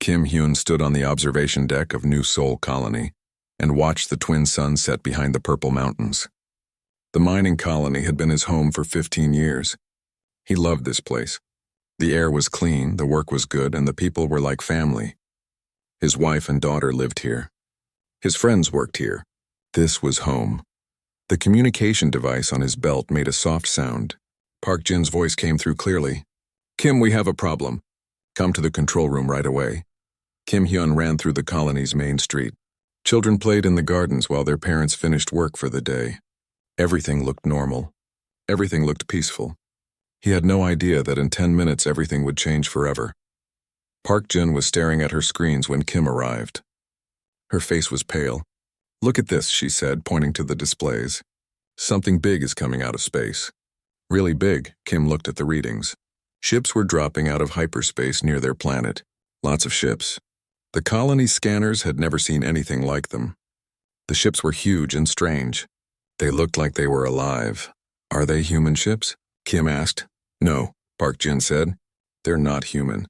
Kim Hyun stood on the observation deck of New Seoul Colony and watched the twin suns set behind the purple mountains. The mining colony had been his home for 15 years. He loved this place. The air was clean, the work was good, and the people were like family. His wife and daughter lived here. His friends worked here. This was home. The communication device on his belt made a soft sound. Park Jin's voice came through clearly. "Kim, we have a problem. Come to the control room right away." Kim Hyun ran through the colony's main street. Children played in the gardens while their parents finished work for the day. Everything looked normal. Everything looked peaceful. He had no idea that in 10 minutes everything would change forever. Park Jin was staring at her screens when Kim arrived. Her face was pale. "Look at this," she said, pointing to the displays. "Something big is coming out of space." Really big, Kim looked at the readings. Ships were dropping out of hyperspace near their planet. Lots of ships. The colony's scanners had never seen anything like them. The ships were huge and strange. They looked like they were alive. "Are they human ships?" Kim asked. "No," Park Jin said. "They're not human.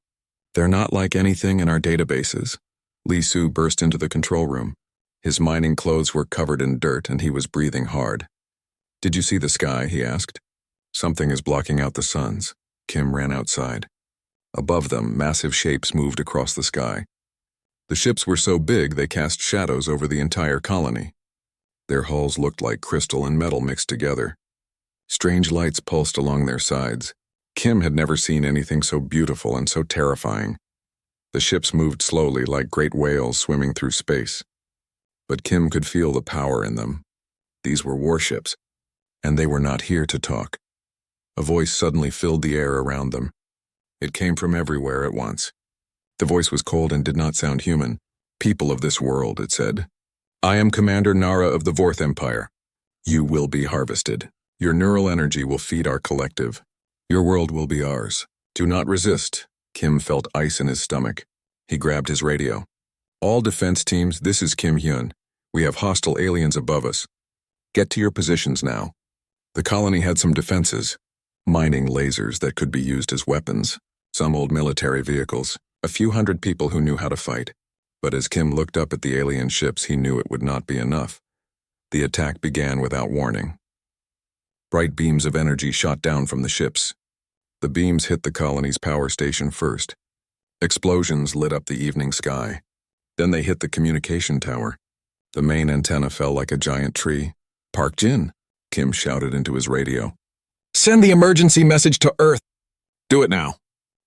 They're not like anything in our databases." Lee Soo burst into the control room. His mining clothes were covered in dirt and he was breathing hard. "Did you see the sky?" he asked. "Something is blocking out the suns." Kim ran outside. Above them, massive shapes moved across the sky. The ships were so big they cast shadows over the entire colony. Their hulls looked like crystal and metal mixed together. Strange lights pulsed along their sides. Kim had never seen anything so beautiful and so terrifying. The ships moved slowly like great whales swimming through space. But Kim could feel the power in them. These were warships, and they were not here to talk. A voice suddenly filled the air around them. It came from everywhere at once. The voice was cold and did not sound human. "People of this world," it said. "I am Commander Nara of the Vorth Empire. You will be harvested. Your neural energy will feed our collective. Your world will be ours. Do not resist." Kim felt ice in his stomach. He grabbed his radio. "All defense teams, this is Kim Hyun. We have hostile aliens above us. Get to your positions now." The colony had some defenses. Mining lasers that could be used as weapons. Some old military vehicles. A few hundred people who knew how to fight. But as Kim looked up at the alien ships, he knew it would not be enough. The attack began without warning. Bright beams of energy shot down from the ships. The beams hit the colony's power station first. Explosions lit up the evening sky. Then they hit the communication tower. The main antenna fell like a giant tree. "Park Jin," Kim shouted into his radio. "Send the emergency message to Earth." "Do it now."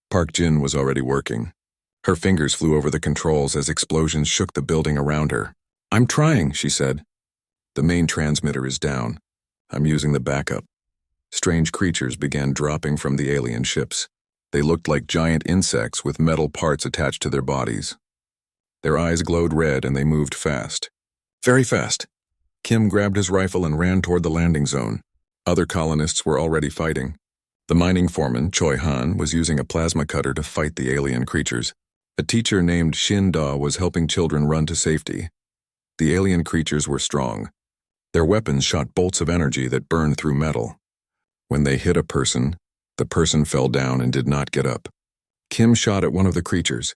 Park Jin was already working. Her fingers flew over the controls as explosions shook the building around her. "I'm trying," she said. "The main transmitter is down. I'm using the backup." Strange creatures began dropping from the alien ships. They looked like giant insects with metal parts attached to their bodies. Their eyes glowed red and they moved fast. Very fast. Kim grabbed his rifle and ran toward the landing zone. Other colonists were already fighting. The mining foreman, Choi Han, was using a plasma cutter to fight the alien creatures. A teacher named Shin Da was helping children run to safety. The alien creatures were strong. Their weapons shot bolts of energy that burned through metal. When they hit a person, the person fell down and did not get up. Kim shot at one of the creatures.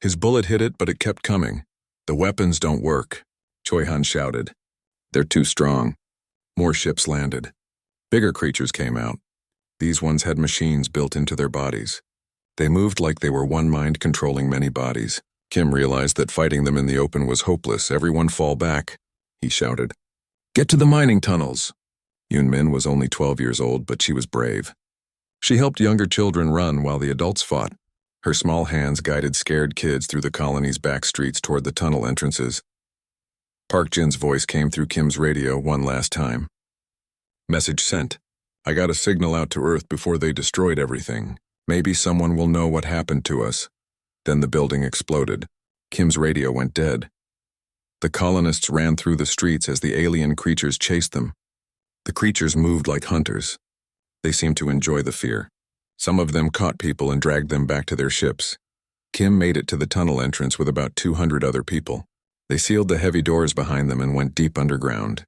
His bullet hit it, but it kept coming. "The weapons don't work," Choi Han shouted. "They're too strong." More ships landed. Bigger creatures came out. These ones had machines built into their bodies. They moved like they were one mind controlling many bodies. Kim realized that fighting them in the open was hopeless. "Everyone fall back," he shouted. "Get to the mining tunnels." Yoon-min was only 12 years old, but she was brave. She helped younger children run while the adults fought. Her small hands guided scared kids through the colony's back streets toward the tunnel entrances. Park Jin's voice came through Kim's radio one last time. "Message sent. I got a signal out to Earth before they destroyed everything. Maybe someone will know what happened to us." Then the building exploded. Kim's radio went dead. The colonists ran through the streets as the alien creatures chased them. The creatures moved like hunters. They seemed to enjoy the fear. Some of them caught people and dragged them back to their ships. Kim made it to the tunnel entrance with about 200 other people. They sealed the heavy doors behind them and went deep underground.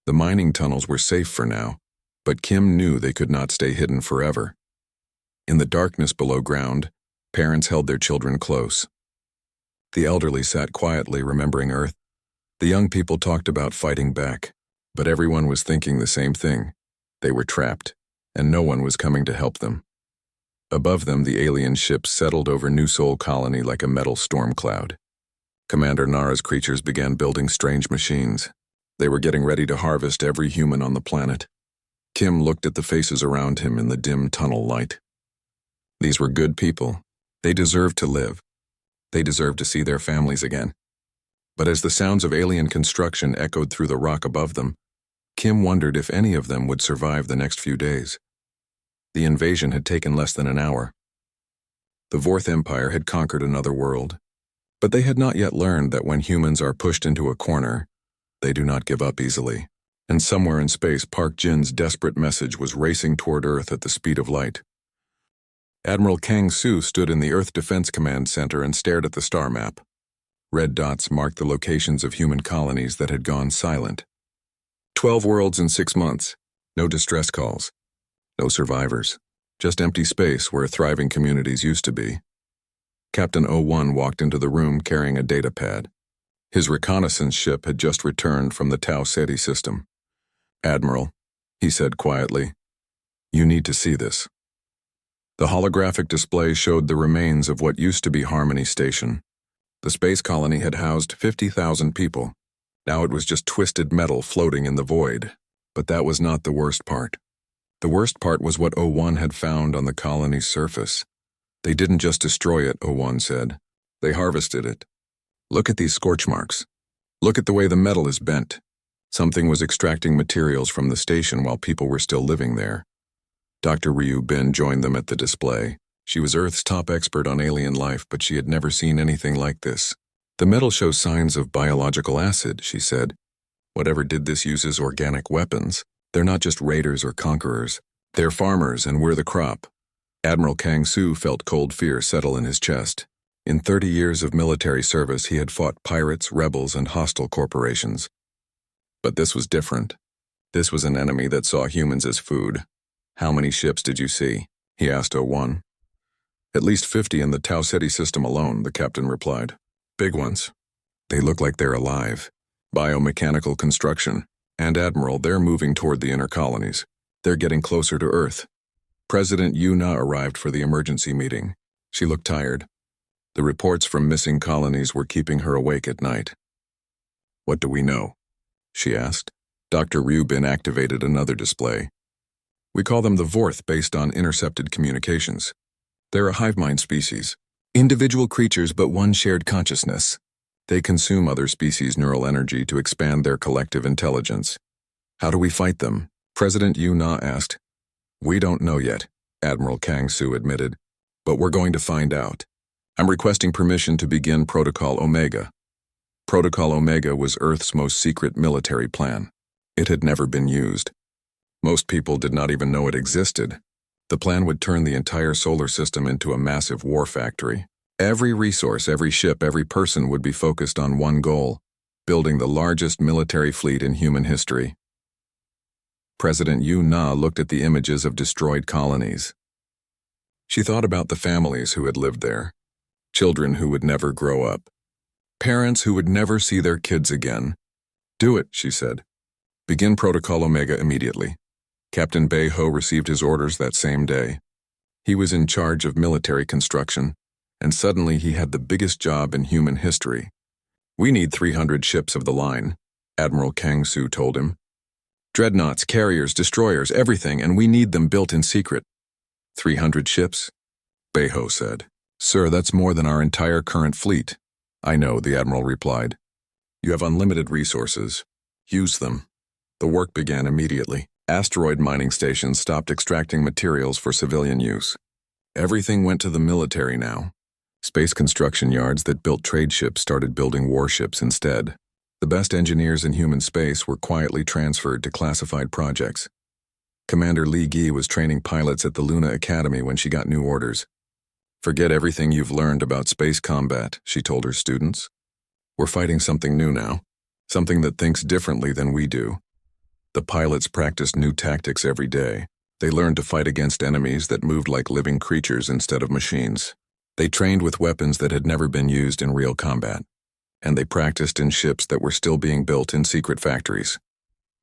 The mining tunnels were safe for now, but Kim knew they could not stay hidden forever. In the darkness below ground, parents held their children close. The elderly sat quietly, remembering Earth. The young people talked about fighting back, but everyone was thinking the same thing. They were trapped, and no one was coming to help them. Above them, the alien ships settled over New Sol Colony like a metal storm cloud. Commander Nara's creatures began building strange machines. They were getting ready to harvest every human on the planet. Kim looked at the faces around him in the dim tunnel light. These were good people. They deserved to live. They deserved to see their families again. But as the sounds of alien construction echoed through the rock above them, Kim wondered if any of them would survive the next few days. The invasion had taken less than an hour. The Vorth Empire had conquered another world. But they had not yet learned that when humans are pushed into a corner, they do not give up easily. And somewhere in space, Park Jin's desperate message was racing toward Earth at the speed of light. Admiral Kang Su stood in the Earth Defense Command Center and stared at the star map. Red dots marked the locations of human colonies that had gone silent. 12 worlds in 6 months. No distress calls. No survivors. Just empty space where thriving communities used to be. Captain 01 walked into the room carrying a data pad. His reconnaissance ship had just returned from the Tau Ceti system. "Admiral," he said quietly, "you need to see this." The holographic display showed the remains of what used to be Harmony Station. The space colony had housed 50,000 people. Now it was just twisted metal floating in the void. But that was not the worst part. The worst part was what 01 had found on the colony's surface. They didn't just destroy it, 01 said. They harvested it. Look at these scorch marks. Look at the way the metal is bent. Something was extracting materials from the station while people were still living there. Dr. Ryu Bin joined them at the display. She was Earth's top expert on alien life, but she had never seen anything like this. The metal shows signs of biological acid, she said. Whatever did this uses organic weapons. They're not just raiders or conquerors. They're farmers, and we're the crop. Admiral Kang Su felt cold fear settle in his chest. In 30 years of military service, he had fought pirates, rebels, and hostile corporations. But this was different. This was an enemy that saw humans as food. "How many ships did you see?" he asked 01. "At least 50 in the Tau Ceti system alone," the captain replied. "Big ones. They look like they're alive. Biomechanical construction. And Admiral, they're moving toward the inner colonies. They're getting closer to Earth." President Yuna arrived for the emergency meeting. She looked tired. The reports from missing colonies were keeping her awake at night. "What do we know?" she asked. Dr. Rubin activated another display. "We call them the Vorth based on intercepted communications. They're a hive mind species. Individual creatures but one shared consciousness. They consume other species' neural energy to expand their collective intelligence." "How do we fight them?" President Yuna asked. "We don't know yet," Admiral Kang Su admitted. "But we're going to find out. I'm requesting permission to begin Protocol Omega." Protocol Omega was Earth's most secret military plan. It had never been used. Most people did not even know it existed. The plan would turn the entire solar system into a massive war factory. Every resource, every ship, every person would be focused on one goal: building the largest military fleet in human history. President Yu Na looked at the images of destroyed colonies. She thought about the families who had lived there, children who would never grow up, parents who would never see their kids again. "Do it," she said. "Begin Protocol Omega immediately." Captain Bei Ho received his orders that same day. He was in charge of military construction, and suddenly he had the biggest job in human history. "We need 300 ships of the line," Admiral Kang Su told him. "Dreadnoughts, carriers, destroyers, everything, and we need them built in secret." 300 ships? Bei Ho said. "Sir, that's more than our entire current fleet." "I know," the Admiral replied. "You have unlimited resources. Use them." The work began immediately. Asteroid mining stations stopped extracting materials for civilian use. Everything went to the military now. Space construction yards that built trade ships started building warships instead. The best engineers in human space were quietly transferred to classified projects. Commander Li Gi was training pilots at the Luna Academy when she got new orders. "Forget everything you've learned about space combat," she told her students. "We're fighting something new now, something that thinks differently than we do." The pilots practiced new tactics every day. They learned to fight against enemies that moved like living creatures instead of machines. They trained with weapons that had never been used in real combat, and they practiced in ships that were still being built in secret factories.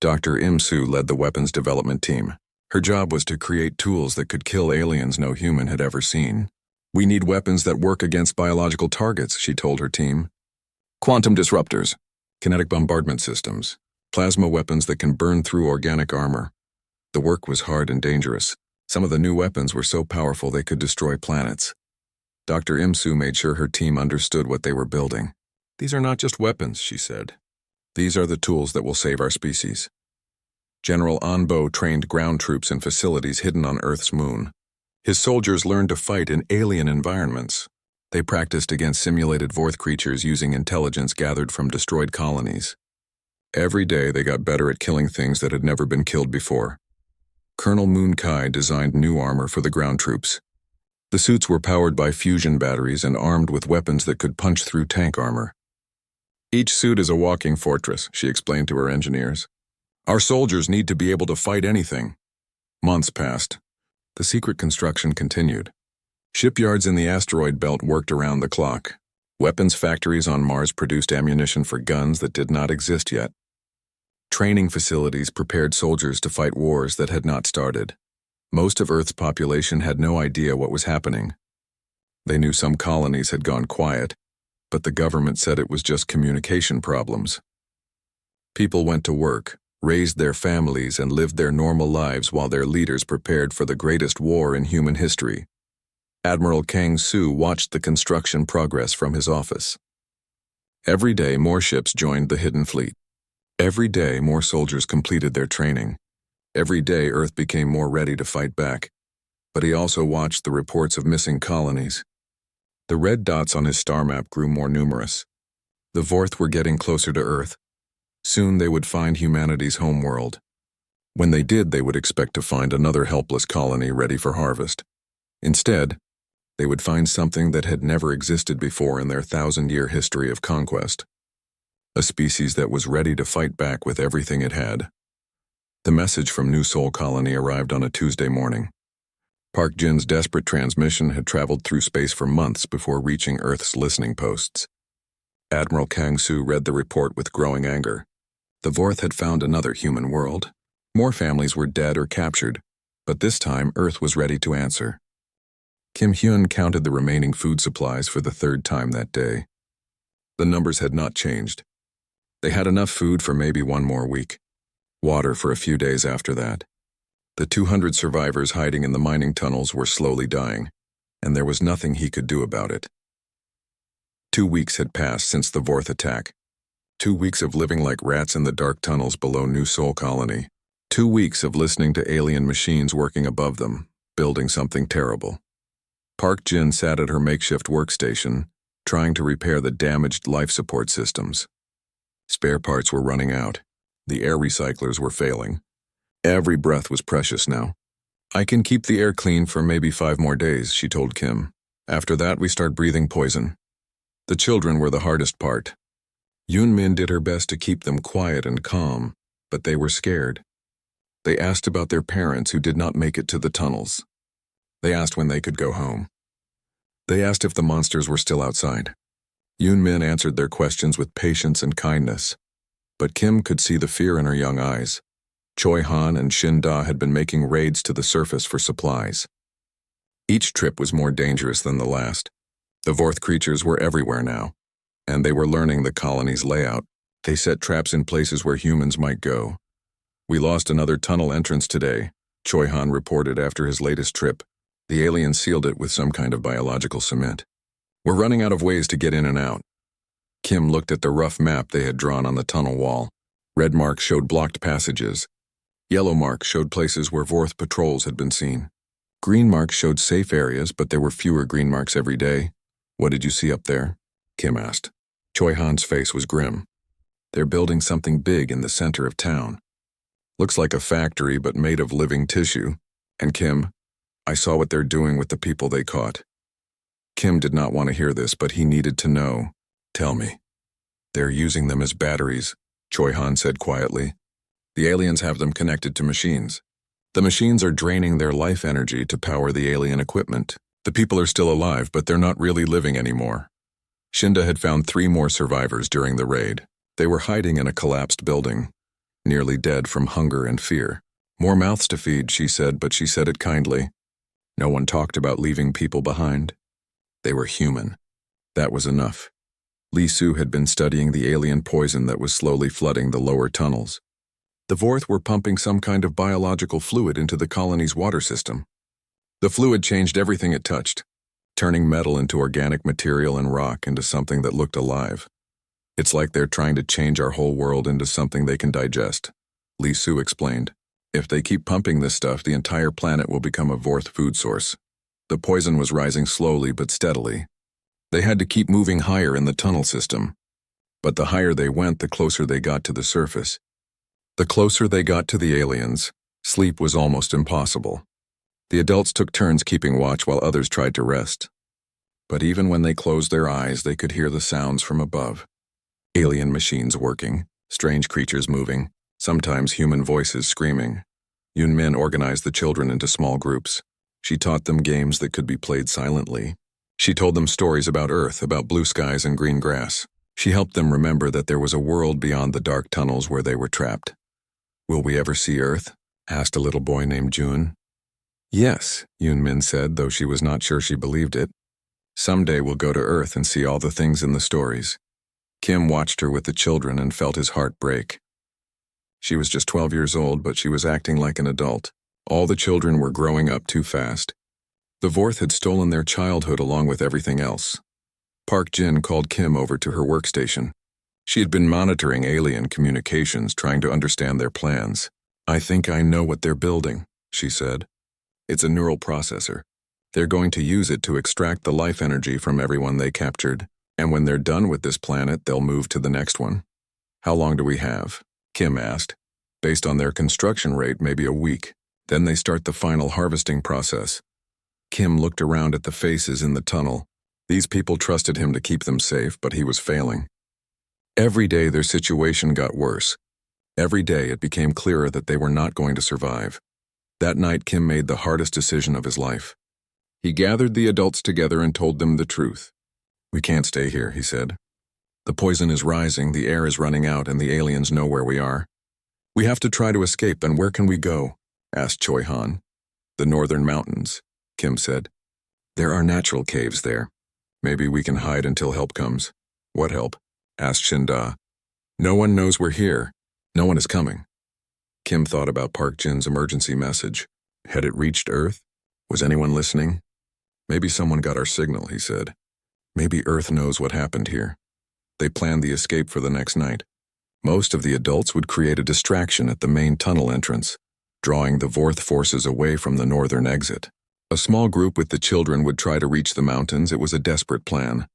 Dr. Imsu led the weapons development team. Her job was to create tools that could kill aliens no human had ever seen. "We need weapons that work against biological targets," she told her team. "Quantum disruptors, kinetic bombardment systems, plasma weapons that can burn through organic armor." The work was hard and dangerous. Some of the new weapons were so powerful they could destroy planets. Dr. Imsu made sure her team understood what they were building. "These are not just weapons," she said. "These are the tools that will save our species." General Anbo trained ground troops in facilities hidden on Earth's moon. His soldiers learned to fight in alien environments. They practiced against simulated Vorth creatures using intelligence gathered from destroyed colonies. Every day they got better at killing things that had never been killed before. Colonel Moon Kai designed new armor for the ground troops. The suits were powered by fusion batteries and armed with weapons that could punch through tank armor. "Each suit is a walking fortress," she explained to her engineers. "Our soldiers need to be able to fight anything." Months passed. The secret construction continued. Shipyards in the asteroid belt worked around the clock. Weapons factories on Mars produced ammunition for guns that did not exist yet. Training facilities prepared soldiers to fight wars that had not started. Most of Earth's population had no idea what was happening. They knew some colonies had gone quiet, but the government said it was just communication problems. People went to work, raised their families, and lived their normal lives while their leaders prepared for the greatest war in human history. Admiral Kang Su watched the construction progress from his office. Every day, more ships joined the hidden fleet. Every day, more soldiers completed their training. Every day, Earth became more ready to fight back. But he also watched the reports of missing colonies. The red dots on his star map grew more numerous. The Vorth were getting closer to Earth. Soon they would find humanity's homeworld. When they did, they would expect to find another helpless colony ready for harvest. Instead, they would find something that had never existed before in their 1,000-year history of conquest. A species that was ready to fight back with everything it had. The message from New Sol Colony arrived on a Tuesday morning. Park Jin's desperate transmission had traveled through space for months before reaching Earth's listening posts. Admiral Kang Su read the report with growing anger. The Vorth had found another human world. More families were dead or captured, but this time Earth was ready to answer. Kim Hyun counted the remaining food supplies for the third time that day. The numbers had not changed. They had enough food for maybe one more week. Water for a few days after that. The 200 survivors hiding in the mining tunnels were slowly dying, and there was nothing he could do about it. 2 weeks had passed since the Vorth attack. 2 weeks of living like rats in the dark tunnels below New Sol Colony. 2 weeks of listening to alien machines working above them, building something terrible. Park Jin sat at her makeshift workstation, trying to repair the damaged life support systems. Spare parts were running out. The air recyclers were failing. Every breath was precious now. "I can keep the air clean for maybe 5 more days," she told Kim. "After that, we start breathing poison." The children were the hardest part. Yoon Min did her best to keep them quiet and calm, but they were scared. They asked about their parents who did not make it to the tunnels. They asked when they could go home. They asked if the monsters were still outside. Yoon Min answered their questions with patience and kindness, but Kim could see the fear in her young eyes. Choi Han and Shin Da had been making raids to the surface for supplies. Each trip was more dangerous than the last. The Vorth creatures were everywhere now, and they were learning the colony's layout. They set traps in places where humans might go. "We lost another tunnel entrance today," Choi Han reported after his latest trip. "The aliens sealed it with some kind of biological cement. We're running out of ways to get in and out." Kim looked at the rough map they had drawn on the tunnel wall. Red marks showed blocked passages. Yellow marks showed places where Vorth patrols had been seen. Green marks showed safe areas, but there were fewer green marks every day. "What did you see up there?" Kim asked. Choi Han's face was grim. "They're building something big in the center of town. Looks like a factory, but made of living tissue. And Kim, I saw what they're doing with the people they caught." Kim did not want to hear this, but he needed to know. "Tell me." "They're using them as batteries," Choi Han said quietly. "The aliens have them connected to machines. The machines are draining their life energy to power the alien equipment. The people are still alive, but they're not really living anymore. Shinda had found 3 more survivors during the raid. They were hiding in a collapsed building, nearly dead from hunger and fear. More mouths to feed, she said, but she said it kindly. No one talked about leaving people behind. They were human. That was enough. Li Su had been studying the alien poison that was slowly flooding the lower tunnels. The Vorth were pumping some kind of biological fluid into the colony's water system. The fluid changed everything it touched, turning metal into organic material and rock into something that looked alive. It's like they're trying to change our whole world into something they can digest, Li Su explained. If they keep pumping this stuff, the entire planet will become a Vorth food source. The poison was rising slowly but steadily. They had to keep moving higher in the tunnel system. But the higher they went, the closer they got to the surface. The closer they got to the aliens, sleep was almost impossible. The adults took turns keeping watch while others tried to rest. But even when they closed their eyes, they could hear the sounds from above. Alien machines working, strange creatures moving, sometimes human voices screaming. Yun Min organized the children into small groups. She taught them games that could be played silently. She told them stories about Earth, about blue skies and green grass. She helped them remember that there was a world beyond the dark tunnels where they were trapped. "Will we ever see Earth?" asked a little boy named Jun. "Yes," Yun Min said, though she was not sure she believed it. "Someday we'll go to Earth and see all the things in the stories." Kim watched her with the children and felt his heart break. She was just 12 years old, but she was acting like an adult. All the children were growing up too fast. The Vorth had stolen their childhood along with everything else. Park Jin called Kim over to her workstation. She had been monitoring alien communications, trying to understand their plans. "I think I know what they're building," she said. "It's a neural processor. They're going to use it to extract the life energy from everyone they captured. And when they're done with this planet, they'll move to the next one." "How long do we have?" Kim asked. "Based on their construction rate, maybe a week. Then they start the final harvesting process." Kim looked around at the faces in the tunnel. These people trusted him to keep them safe, but he was failing. Every day their situation got worse. Every day it became clearer that they were not going to survive. That night Kim made the hardest decision of his life. He gathered the adults together and told them the truth. "We can't stay here," he said. "The poison is rising, the air is running out, and the aliens know where we are. We have to try to escape, and where can we go?" asked Choi Han. "The northern mountains," Kim said. "There are natural caves there. Maybe we can hide until help comes." "What help?" asked Shinda. "No one knows we're here. No one is coming." Kim thought about Park Jin's emergency message. Had it reached Earth? Was anyone listening? "Maybe someone got our signal," he said. "Maybe Earth knows what happened here." They planned the escape for the next night. Most of the adults would create a distraction at the main tunnel entrance, drawing the Vorth forces away from the northern exit. A small group with the children would try to reach the mountains. It was a desperate plan.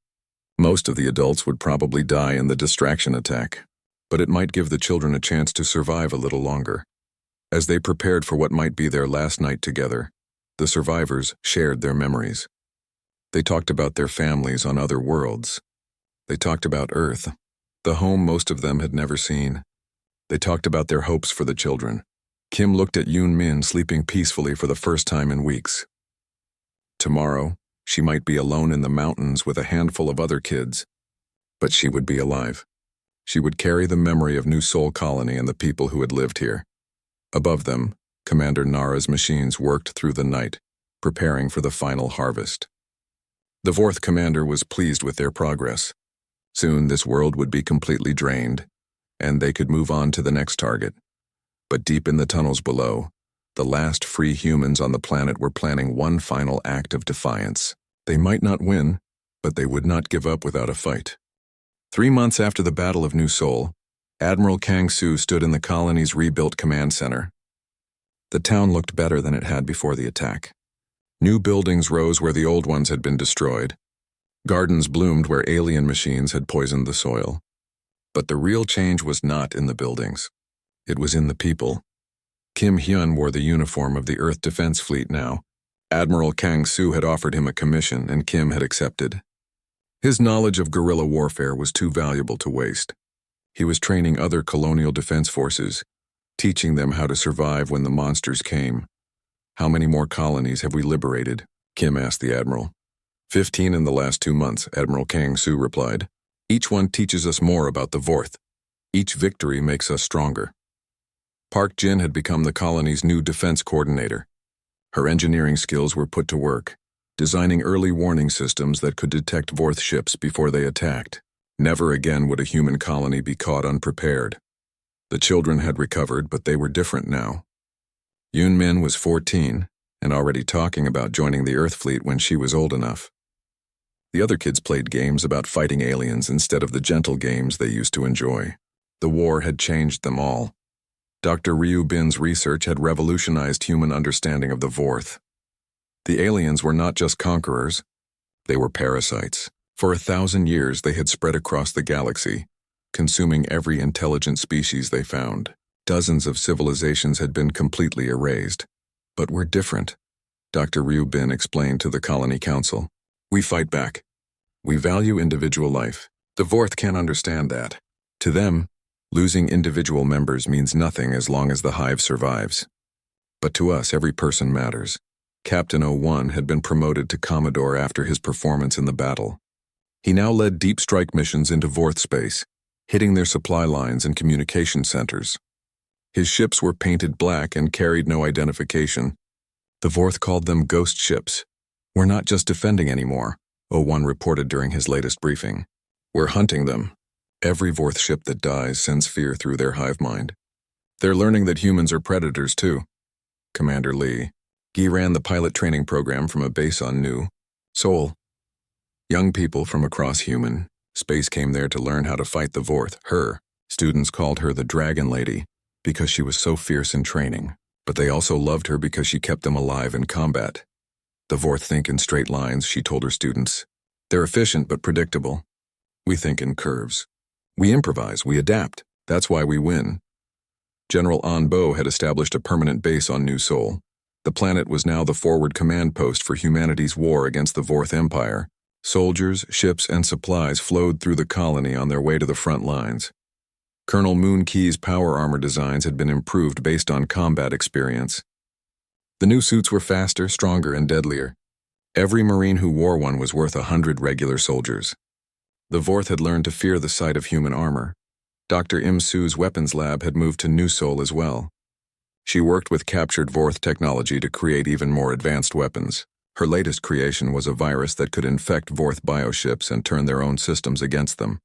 Most of the adults would probably die in the distraction attack, but it might give the children a chance to survive a little longer. As they prepared for what might be their last night together, the survivors shared their memories. They talked about their families on other worlds. They talked about Earth, the home most of them had never seen. They talked about their hopes for the children. Kim looked at Yun Min sleeping peacefully for the first time in weeks. Tomorrow, she might be alone in the mountains with a handful of other kids, but she would be alive. She would carry the memory of New Sol Colony and the people who had lived here. Above them, Commander Nara's machines worked through the night, preparing for the final harvest. The Vorth commander was pleased with their progress. Soon this world would be completely drained, and they could move on to the next target. But deep in the tunnels below, the last free humans on the planet were planning one final act of defiance. They might not win, but they would not give up without a fight. 3 months after the Battle of New Sol, Admiral Kang Su stood in the colony's rebuilt command center. The town looked better than it had before the attack. New buildings rose where the old ones had been destroyed. Gardens bloomed where alien machines had poisoned the soil. But the real change was not in the buildings. It was in the people. Kim Hyun wore the uniform of the Earth Defense Fleet now. Admiral Kang Su had offered him a commission, and Kim had accepted. His knowledge of guerrilla warfare was too valuable to waste. He was training other colonial defense forces, teaching them how to survive when the monsters came. How many more colonies have we liberated? Kim asked the Admiral. 15 in the last 2 months, Admiral Kang Su replied. Each one teaches us more about the Vorth. Each victory makes us stronger. Park Jin had become the colony's new defense coordinator. Her engineering skills were put to work, designing early warning systems that could detect Vorth ships before they attacked. Never again would a human colony be caught unprepared. The children had recovered, but they were different now. Yoon Min was 14 and already talking about joining the Earth fleet when she was old enough. The other kids played games about fighting aliens instead of the gentle games they used to enjoy. The war had changed them all. Dr. Ryu Bin's research had revolutionized human understanding of the Vorth. The aliens were not just conquerors, they were parasites. For 1,000 years they had spread across the galaxy, consuming every intelligent species they found. Dozens of civilizations had been completely erased. But we're different, Dr. Ryu Bin explained to the Colony Council. We fight back. We value individual life. The Vorth can't understand that. To them, losing individual members means nothing as long as the hive survives. But to us, every person matters. Captain 01 had been promoted to Commodore after his performance in the battle. He now led deep strike missions into Vorth space, hitting their supply lines and communication centers. His ships were painted black and carried no identification. The Vorth called them ghost ships. We're not just defending anymore, 01 reported during his latest briefing. We're hunting them. Every Vorth ship that dies sends fear through their hive mind. They're learning that humans are predators too. Commander Lee. He ran the pilot training program from a base on New Seoul. Young people from across human space came there to learn how to fight the Vorth. Students called her the Dragon Lady because she was so fierce in training, but they also loved her because she kept them alive in combat. The Vorth think in straight lines, she told her students. They're efficient but predictable. We think in curves. We improvise, we adapt. That's why we win. General An Bo had established a permanent base on New Seoul. The planet was now the forward command post for humanity's war against the Vorth Empire. Soldiers, ships, and supplies flowed through the colony on their way to the front lines. Colonel Moon Key's power armor designs had been improved based on combat experience. The new suits were faster, stronger, and deadlier. Every Marine who wore one was worth 100 regular soldiers. The Vorth had learned to fear the sight of human armor. Dr. Im Su's weapons lab had moved to New Seoul as well. She worked with captured Vorth technology to create even more advanced weapons. Her latest creation was a virus that could infect Vorth bioships and turn their own systems against them.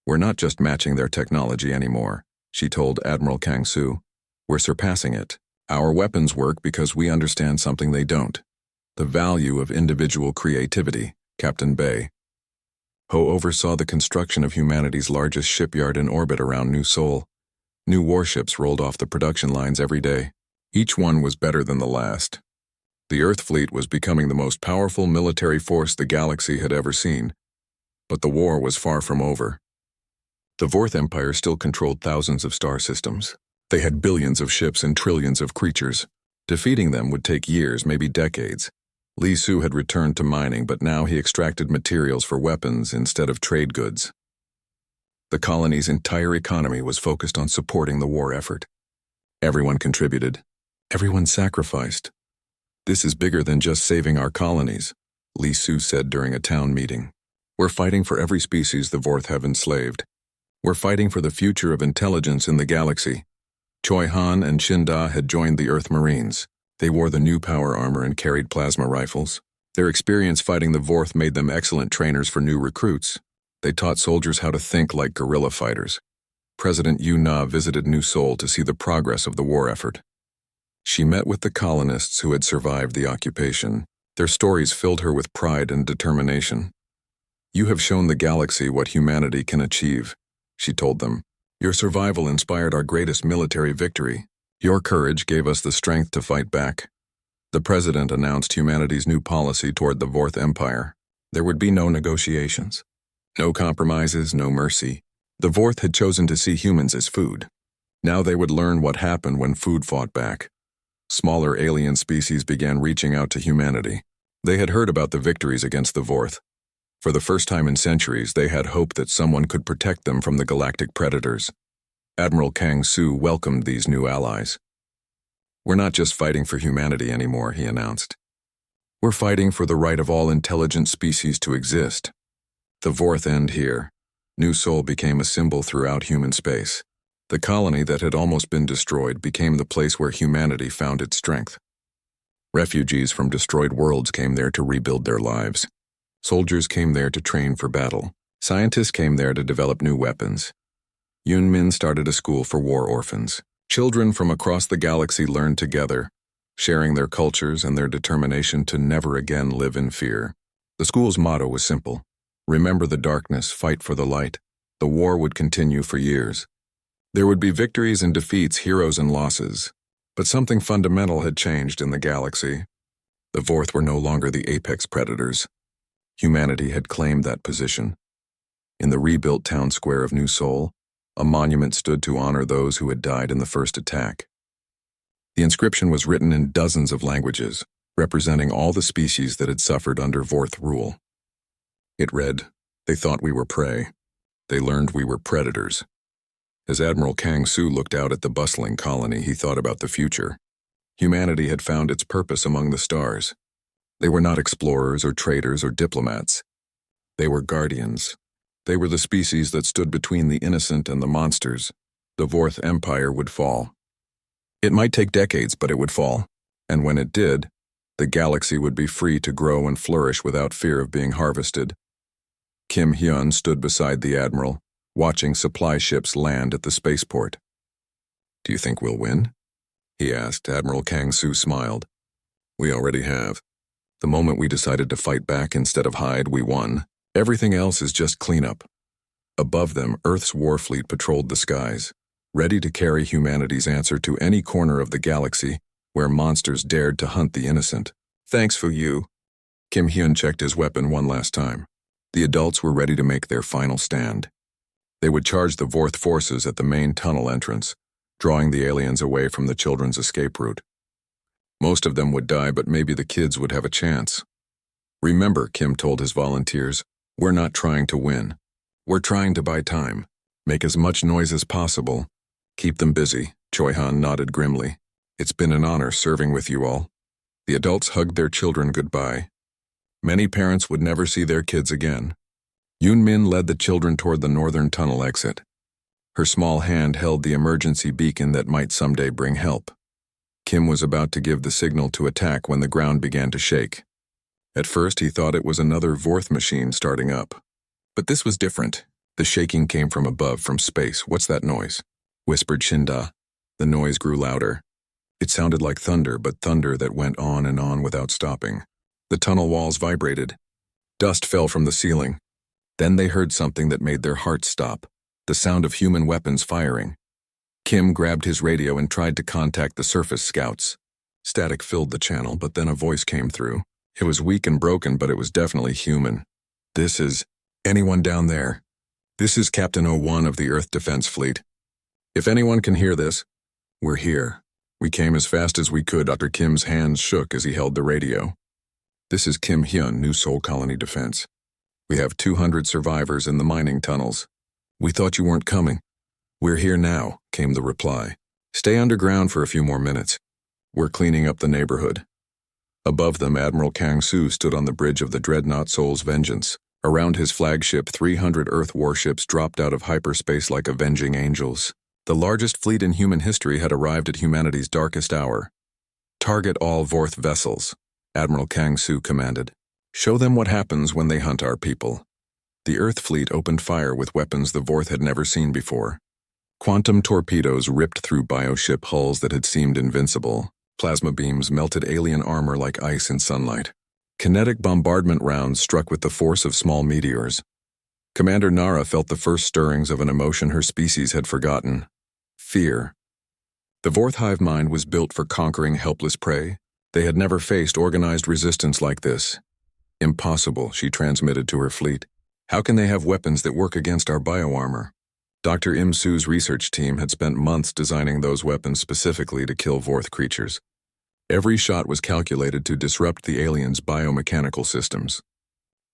We're not just matching their technology anymore, she told Admiral Kang Su. We're surpassing it. Our weapons work because we understand something they don't. The value of individual creativity, Captain Bay. Ho oversaw the construction of humanity's largest shipyard in orbit around New Seoul. New warships rolled off the production lines every day. Each one was better than the last. The Earth fleet was becoming the most powerful military force the galaxy had ever seen. But the war was far from over. The Vorth Empire still controlled thousands of star systems. They had billions of ships and trillions of creatures. Defeating them would take years, maybe decades. Lee Su had returned to mining, but now he extracted materials for weapons instead of trade goods. The colony's entire economy was focused on supporting the war effort. Everyone contributed. Everyone sacrificed. This is bigger than just saving our colonies, Lee Su said during a town meeting. We're fighting for every species the Vorth have enslaved. We're fighting for the future of intelligence in the galaxy. Choi Han and Shin Da had joined the Earth Marines. They wore the new power armor and carried plasma rifles. Their experience fighting the Vorth made them excellent trainers for new recruits. They taught soldiers how to think like guerrilla fighters. President Yu Na visited New Seoul to see the progress of the war effort. She met with the colonists who had survived the occupation. Their stories filled her with pride and determination. You have shown the galaxy what humanity can achieve, she told them. Your survival inspired our greatest military victory. Your courage gave us the strength to fight back. The president announced humanity's new policy toward the Vorth Empire. There would be no negotiations. No compromises, no mercy. The Vorth had chosen to see humans as food. Now they would learn what happened when food fought back. Smaller alien species began reaching out to humanity. They had heard about the victories against the Vorth. For the first time in centuries, they had hope that someone could protect them from the galactic predators. Admiral Kang Su welcomed these new allies. We're not just fighting for humanity anymore, he announced. We're fighting for the right of all intelligent species to exist. The Vorth end here. New Sol became a symbol throughout human space. The colony that had almost been destroyed became the place where humanity found its strength. Refugees from destroyed worlds came there to rebuild their lives. Soldiers came there to train for battle. Scientists came there to develop new weapons. Yunmin started a school for war orphans. Children from across the galaxy learned together, sharing their cultures and their determination to never again live in fear. The school's motto was simple: remember the darkness, fight for the light. The war would continue for years. There would be victories and defeats, heroes and losses. But something fundamental had changed in the galaxy. The Vorth were no longer the apex predators. Humanity had claimed that position. In the rebuilt town square of New Sol, a monument stood to honor those who had died in the first attack. The inscription was written in dozens of languages, representing all the species that had suffered under Vorth rule. It read, "They thought we were prey. They learned we were predators." As Admiral Kang Su looked out at the bustling colony, he thought about the future. Humanity had found its purpose among the stars. They were not explorers or traders or diplomats. They were guardians. They were the species that stood between the innocent and the monsters. The Vorth Empire would fall. It might take decades, but it would fall. And when it did, the galaxy would be free to grow and flourish without fear of being harvested. Kim Hyun stood beside the Admiral, watching supply ships land at the spaceport. "Do you think we'll win?" he asked. Admiral Kang Su smiled. "We already have. The moment we decided to fight back instead of hide, we won. Everything else is just cleanup." Above them, Earth's war fleet patrolled the skies, ready to carry humanity's answer to any corner of the galaxy where monsters dared to hunt the innocent. "Thanks for you." Kim Hyun checked his weapon one last time. The adults were ready to make their final stand. They would charge the Vorth forces at the main tunnel entrance, drawing the aliens away from the children's escape route. Most of them would die, but maybe the kids would have a chance. "Remember," Kim told his volunteers, "we're not trying to win. We're trying to buy time. Make as much noise as possible. Keep them busy." Choi Han nodded grimly. "It's been an honor serving with you all." The adults hugged their children goodbye. Many parents would never see their kids again. Yunmin led the children toward the northern tunnel exit. Her small hand held the emergency beacon that might someday bring help. Kim was about to give the signal to attack when the ground began to shake. At first, he thought it was another Vorth machine starting up. But this was different. The shaking came from above, from space. "What's that noise?" whispered Shinda. The noise grew louder. It sounded like thunder, but thunder that went on and on without stopping. The tunnel walls vibrated. Dust fell from the ceiling. Then they heard something that made their hearts stop, the sound of human weapons firing. Kim grabbed his radio and tried to contact the surface scouts. Static filled the channel, but then a voice came through. It was weak and broken, but it was definitely human. "This is anyone down there. This is Captain 01 of the Earth Defense Fleet. If anyone can hear this, we're here. We came as fast as we could." Dr. Kim's hands shook as he held the radio. "This is Kim Hyun, New Sol Colony Defense. We have 200 survivors in the mining tunnels. We thought you weren't coming." "We're here now," came the reply. "Stay underground for a few more minutes. We're cleaning up the neighborhood." Above them, Admiral Kang Su stood on the bridge of the dreadnought Sol's Vengeance. Around his flagship, 300 Earth warships dropped out of hyperspace like avenging angels. The largest fleet in human history had arrived at humanity's darkest hour. "Target all Vorth vessels," Admiral Kang Su commanded. "Show them what happens when they hunt our people." The Earth fleet opened fire with weapons the Vorth had never seen before. Quantum torpedoes ripped through bioship hulls that had seemed invincible. Plasma beams melted alien armor like ice in sunlight. Kinetic bombardment rounds struck with the force of small meteors. Commander Nara felt the first stirrings of an emotion her species had forgotten: fear. The Vorth hive mind was built for conquering helpless prey. They had never faced organized resistance like this. "Impossible," she transmitted to her fleet. "How can they have weapons that work against our bioarmor?" Dr. Im Su's research team had spent months designing those weapons specifically to kill Vorth creatures. Every shot was calculated to disrupt the aliens' biomechanical systems.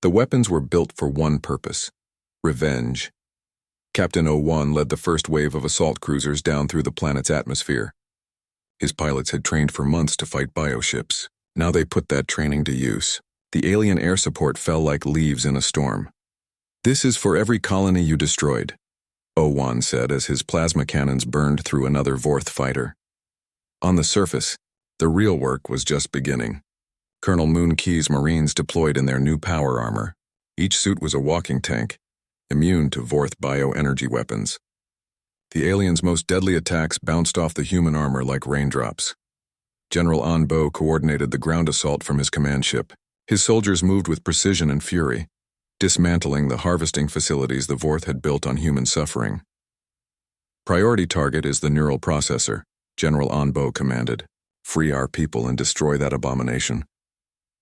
The weapons were built for one purpose: revenge. Captain 01 led the first wave of assault cruisers down through the planet's atmosphere. His pilots had trained for months to fight bioships. Now they put that training to use. The alien air support fell like leaves in a storm. "This is for every colony you destroyed," Owan said as his plasma cannons burned through another Vorth fighter. On the surface, the real work was just beginning. Colonel Moon Key's Marines deployed in their new power armor. Each suit was a walking tank, immune to Vorth bioenergy weapons. The aliens' most deadly attacks bounced off the human armor like raindrops. General Anbo coordinated the ground assault from his command ship. His soldiers moved with precision and fury, dismantling the harvesting facilities the Vorth had built on human suffering. "Priority target is the neural processor," General Anbo commanded. "Free our people and destroy that abomination."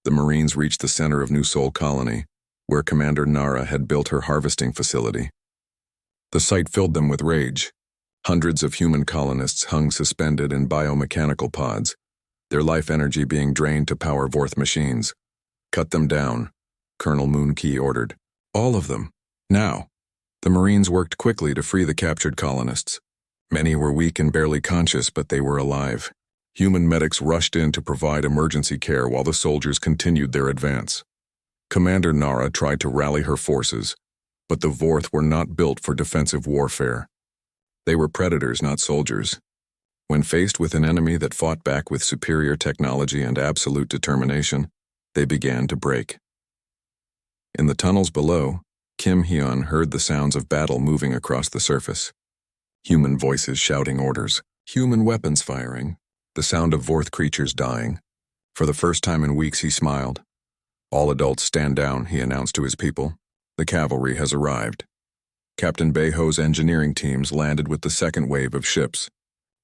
The Marines reached the center of New Sol Colony, where Commander Nara had built her harvesting facility. The sight filled them with rage. Hundreds of human colonists hung suspended in biomechanical pods, their life energy being drained to power Vorth machines. "Cut them down," Colonel Moon Key ordered. "All of them. Now." The Marines worked quickly to free the captured colonists. Many were weak and barely conscious, but they were alive. Human medics rushed in to provide emergency care while the soldiers continued their advance. Commander Nara tried to rally her forces, but the Vorth were not built for defensive warfare. They were predators, not soldiers. When faced with an enemy that fought back with superior technology and absolute determination, they began to break. In the tunnels below, Kim Hyun heard the sounds of battle moving across the surface. Human voices shouting orders, human weapons firing, the sound of Vorth creatures dying. For the first time in weeks, he smiled. "All adults stand down," he announced to his people. "The cavalry has arrived." Captain Beho's engineering teams landed with the second wave of ships.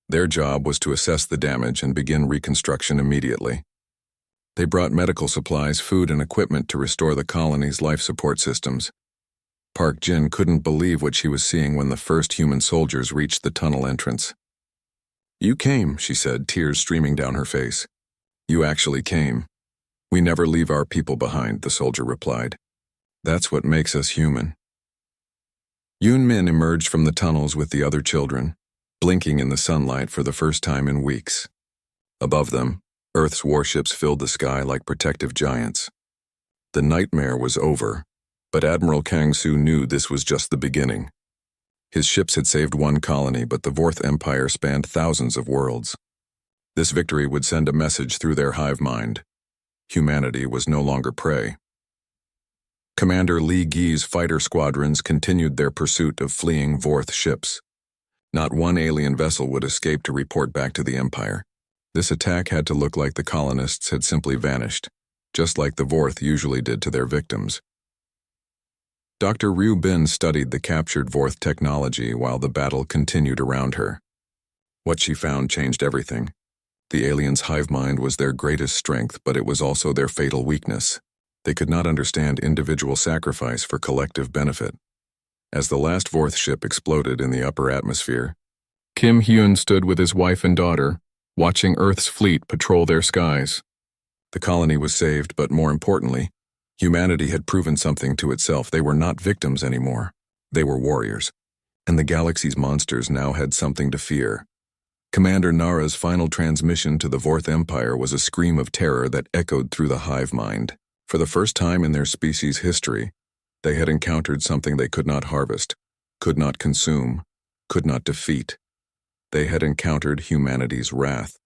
Their job was to assess the damage and begin reconstruction immediately. They brought medical supplies, food, and equipment to restore the colony's life support systems. Park Jin couldn't believe what she was seeing when the first human soldiers reached the tunnel entrance. "You came," she said, tears streaming down her face. "You actually came." "We never leave our people behind," the soldier replied. "That's what makes us human." Yoon Min emerged from the tunnels with the other children, blinking in the sunlight for the first time in weeks. Above them, Earth's warships filled the sky like protective giants. The nightmare was over, but Admiral Kang-soo knew this was just the beginning. His ships had saved one colony, but the Vorth Empire spanned thousands of worlds. This victory would send a message through their hive mind. Humanity was no longer prey. Commander Lee Gee's fighter squadrons continued their pursuit of fleeing Vorth ships. Not one alien vessel would escape to report back to the Empire. This attack had to look like the colonists had simply vanished, just like the Vorth usually did to their victims. Dr. Ryu Bin studied the captured Vorth technology while the battle continued around her. What she found changed everything. The aliens' hive mind was their greatest strength, but it was also their fatal weakness. They could not understand individual sacrifice for collective benefit. As the last Vorth ship exploded in the upper atmosphere, Kim Hyun stood with his wife and daughter, watching Earth's fleet patrol their skies. The colony was saved, but more importantly, humanity had proven something to itself. They were not victims anymore. They were warriors. And the galaxy's monsters now had something to fear. Commander Nara's final transmission to the Vorth Empire was a scream of terror that echoed through the hive mind. For the first time in their species' history, they had encountered something they could not harvest, could not consume, could not defeat. They had encountered humanity's wrath.